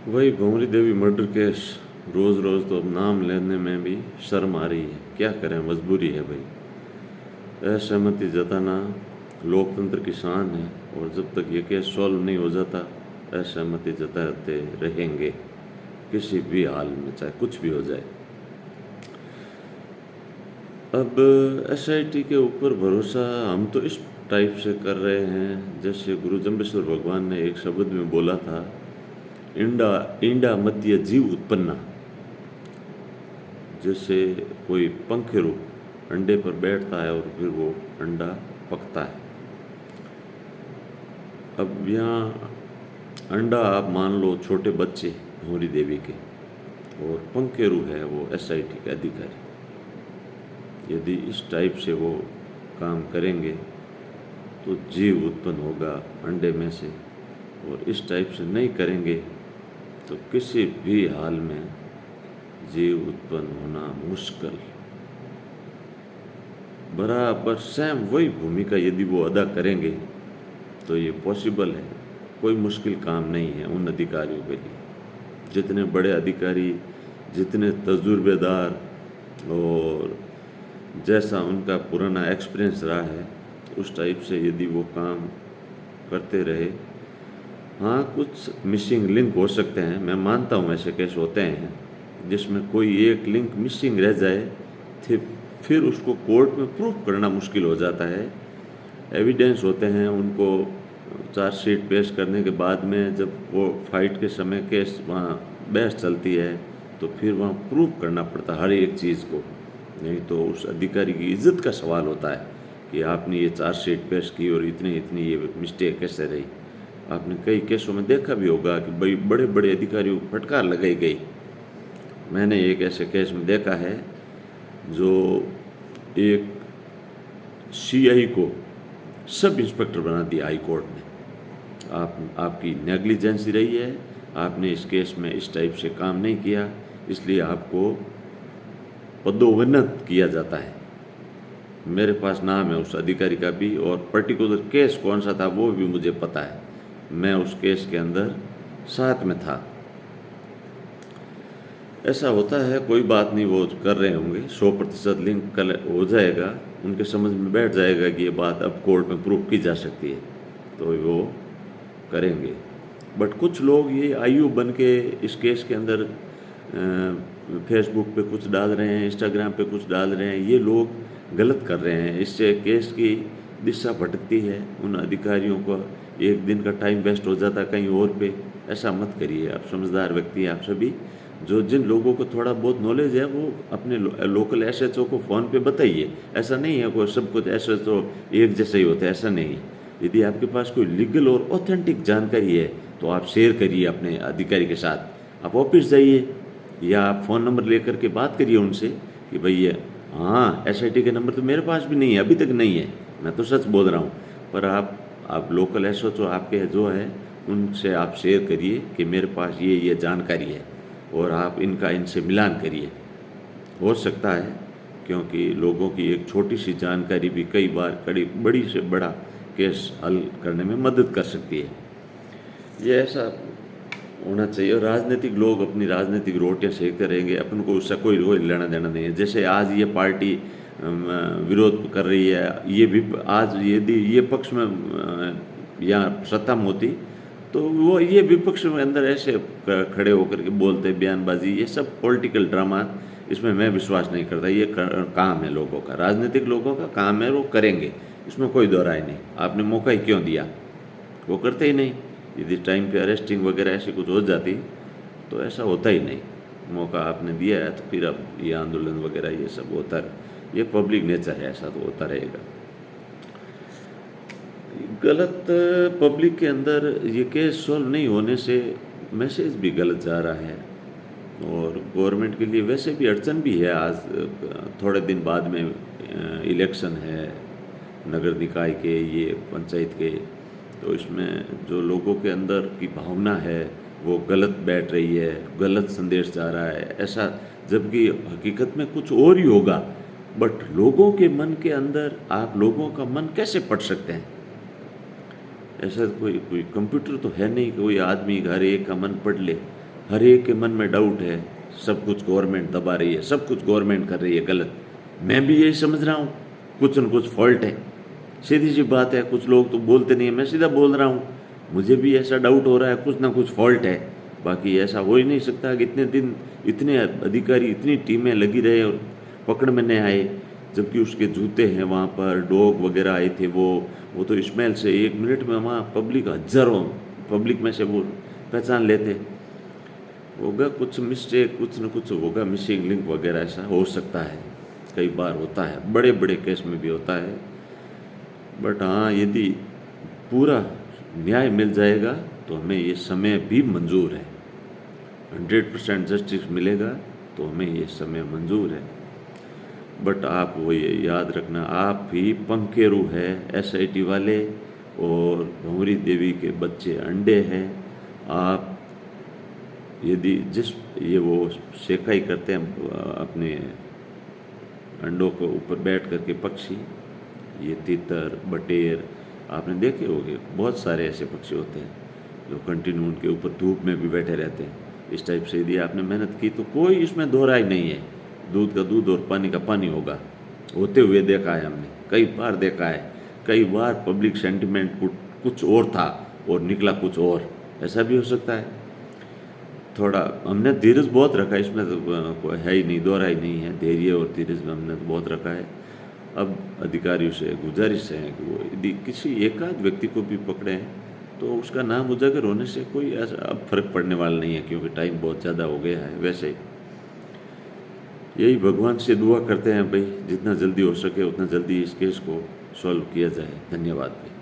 वही भंवरी देवी murder case रोज़ रोज़ तो अब नाम लेने में भी शर्म आ रही है। क्या करें, मजबूरी है भाई। असहमति जताना लोकतंत्र की शान है और जब तक ये केस सॉल्व नहीं हो जाता असहमति जताते रहेंगे किसी भी हाल में, चाहे कुछ भी हो जाए। अब एसआईटी के ऊपर भरोसा हम तो इस टाइप से कर रहे हैं जैसे गुरु जम्बेश्वर भगवान ने एक शब्द में बोला था, इंडा इंडा मध्य जीव उत्पन्ना। जैसे कोई पंखेरु अंडे पर बैठता है और फिर वो अंडा पकता है। अब यहाँ अंडा आप मान लो छोटे बच्चे भंवरी देवी के, और पंखेरु है वो एसआईटी के अधिकारी। यदि इस टाइप से वो काम करेंगे तो जीव उत्पन्न होगा अंडे में से, और इस टाइप से नहीं करेंगे तो किसी भी हाल में जीव उत्पन्न होना मुश्किल। बराबर सेम वही भूमिका यदि वो अदा करेंगे तो ये पॉसिबल है, कोई मुश्किल काम नहीं है उन अधिकारियों के लिए। जितने बड़े अधिकारी, जितने तजुर्बेदार और जैसा उनका पुराना एक्सपीरियंस रहा है उस टाइप से यदि वो काम करते रहे, हाँ कुछ मिसिंग लिंक हो सकते हैं, मैं मानता हूँ ऐसे केस होते हैं जिसमें कोई एक लिंक मिसिंग रह जाए फिर उसको कोर्ट में प्रूफ करना मुश्किल हो जाता है। एविडेंस होते हैं, उनको चार्जशीट पेश करने के बाद में जब वो फाइट के समय केस वहाँ बहस चलती है तो फिर वहाँ प्रूफ करना पड़ता है हर एक चीज़ को, नहीं तो उस अधिकारी की इज्जत का सवाल होता है कि आपने ये चार्जशीट पेश की और इतनी इतनी ये मिस्टेक कैसे रही। आपने कई केसों में देखा भी होगा कि भाई बड़े बड़े अधिकारियों को फटकार लगाई गई। मैंने एक ऐसे केस में देखा है जो एक सीआई को सब इंस्पेक्टर बना दिया हाई कोर्ट ने। आपकी नेग्लिजेंसी रही है, आपने इस केस में इस टाइप से काम नहीं किया, इसलिए आपको पदोन्नत किया जाता है। मेरे पास नाम है उस अधिकारी का भी और पर्टिकुलर केस कौन सा था वो भी मुझे पता है, मैं उस केस के अंदर साथ में था। ऐसा होता है, कोई बात नहीं, वो कर रहे होंगे, 100% लिंक कल हो जाएगा, उनके समझ में बैठ जाएगा कि ये बात अब कोर्ट में प्रूफ की जा सकती है तो वो करेंगे। बट कुछ लोग ये आयु बन के इस केस के अंदर फेसबुक पे कुछ डाल रहे हैं, इंस्टाग्राम पे कुछ डाल रहे हैं, ये लोग गलत कर रहे हैं। इससे केस की दिशा भटकती है, उन अधिकारियों को एक दिन का टाइम वेस्ट हो जाता कहीं और पे। ऐसा मत करिए, आप समझदार व्यक्ति हैं आप सभी। जो जिन लोगों को थोड़ा बहुत नॉलेज है वो अपने लोकल एसएचओ को फ़ोन पे बताइए। ऐसा नहीं है कोई सब कुछ एसएचओ एक जैसा ही होता है, ऐसा नहीं है। यदि आपके पास कोई लीगल और ऑथेंटिक जानकारी है तो आप शेयर करिए अपने अधिकारी के साथ। आप ऑफिस जाइए या आप फ़ोन नंबर लेकर के बात करिए उनसे कि भाई ये हाँ एसआईटी के नंबर तो मेरे पास भी नहीं है, अभी तक नहीं है, मैं तो सच बोल रहा हूँ। पर आप लोकल एसएचओ आपके जो है उनसे आप शेयर करिए कि मेरे पास ये जानकारी है और आप इनसे मिलान करिए। हो सकता है क्योंकि लोगों की एक छोटी सी जानकारी भी कई बार बड़ी से बड़ा केस हल करने में मदद कर सकती है। ये ऐसा होना चाहिए। और राजनीतिक लोग अपनी राजनीतिक रोटियां सेकते रहेंगे, अपन को उससे कोई लेना देना नहीं है। जैसे आज ये पार्टी विरोध कर रही है, ये भी आज यदि ये पक्ष में यहाँ सत्ता में होती तो वो ये विपक्ष में अंदर ऐसे खड़े होकर के बोलते बयानबाजी, ये सब पॉलिटिकल ड्रामा, इसमें मैं विश्वास नहीं करता। ये काम है लोगों का, राजनीतिक लोगों का काम है, वो करेंगे, इसमें कोई दो राय नहीं। आपने मौका ही क्यों दिया, वो करते ही नहीं। यदि टाइम पे अरेस्टिंग वगैरह ऐसी कुछ हो जाती तो ऐसा होता ही नहीं। मौका आपने दिया है तो फिर अब ये आंदोलन वगैरह ये सब होता है, ये पब्लिक नेचर है, ऐसा तो होता रहेगा। गलत पब्लिक के अंदर ये केस सॉल्व नहीं होने से मैसेज भी गलत जा रहा है और गवर्नमेंट के लिए वैसे भी अड़चन भी है। आज थोड़े दिन बाद में इलेक्शन है नगर निकाय के, ये पंचायत के, तो इसमें जो लोगों के अंदर की भावना है वो गलत बैठ रही है, गलत संदेश जा रहा है ऐसा, जबकि हकीकत में कुछ और ही होगा। बट लोगों के मन के अंदर आप लोगों का मन कैसे पढ़ सकते हैं? ऐसा कोई कंप्यूटर तो है नहीं कि कोई आदमी घर एक का मन पढ़ ले। हर एक के मन में डाउट है, सब कुछ गवर्नमेंट दबा रही है, सब कुछ गवर्नमेंट कर रही है गलत। मैं भी यही समझ रहा हूँ, कुछ न कुछ फॉल्ट है, सीधी सी बात है। कुछ लोग तो बोलते नहीं है, मैं सीधा बोल रहा हूँ, मुझे भी ऐसा डाउट हो रहा है, कुछ ना कुछ फॉल्ट है। बाकी ऐसा हो ही नहीं सकता कि इतने दिन इतने अधिकारी, इतनी टीमें लगी रहे और पकड़ में नहीं आए, जबकि उसके जूते हैं वहाँ पर, डॉग वगैरह आए थे, वो तो स्मेल से 1 मिनट में वहाँ पब्लिक, हजारों पब्लिक में से वो पहचान लेते। होगा कुछ मिस्टेक, कुछ न कुछ होगा, मिसिंग लिंक वगैरह ऐसा हो सकता है, कई बार होता है, बड़े बड़े केस में भी होता है। बट हाँ, यदि पूरा न्याय मिल जाएगा तो हमें ये समय भी मंजूर है, 100% जस्टिस मिलेगा तो हमें ये समय मंजूर है। बट आप वो ये याद रखना, आप ही पंखेरु है SIT वाले, और भंवरी देवी के बच्चे अंडे हैं। आप यदि ये वो सेकाई करते हैं अपने अंडों को ऊपर बैठ करके पक्षी, ये तीतर, बटेर, आपने देखे होंगे, बहुत सारे ऐसे पक्षी होते हैं जो कंटिन्यू उनके ऊपर धूप में भी बैठे रहते हैं। इस टाइप से यदि आपने मेहनत की तो कोई इसमें दोहराई नहीं है, दूध का दूध और पानी का पानी होगा, होते हुए देखा है हमने, कई बार देखा है। कई बार पब्लिक सेंटिमेंट कुछ और था और निकला कुछ और, ऐसा भी हो सकता है। थोड़ा हमने धीरज बहुत रखा है, इसमें तो है ही नहीं, दोहराई नहीं है, धैर्य और धीरज में हमने तो बहुत रखा है। अब अधिकारियों से गुजारिश है कि वो यदि किसी एकाध व्यक्ति को भी पकड़े हैं तो उसका नाम उजागर होने से कोई ऐसा अब फर्क पड़ने वाला नहीं है, क्योंकि टाइम बहुत ज़्यादा हो गया है। वैसे यही भगवान से दुआ करते हैं भाई, जितना जल्दी हो सके उतना जल्दी इस केस को सॉल्व किया जाए। धन्यवाद भाई।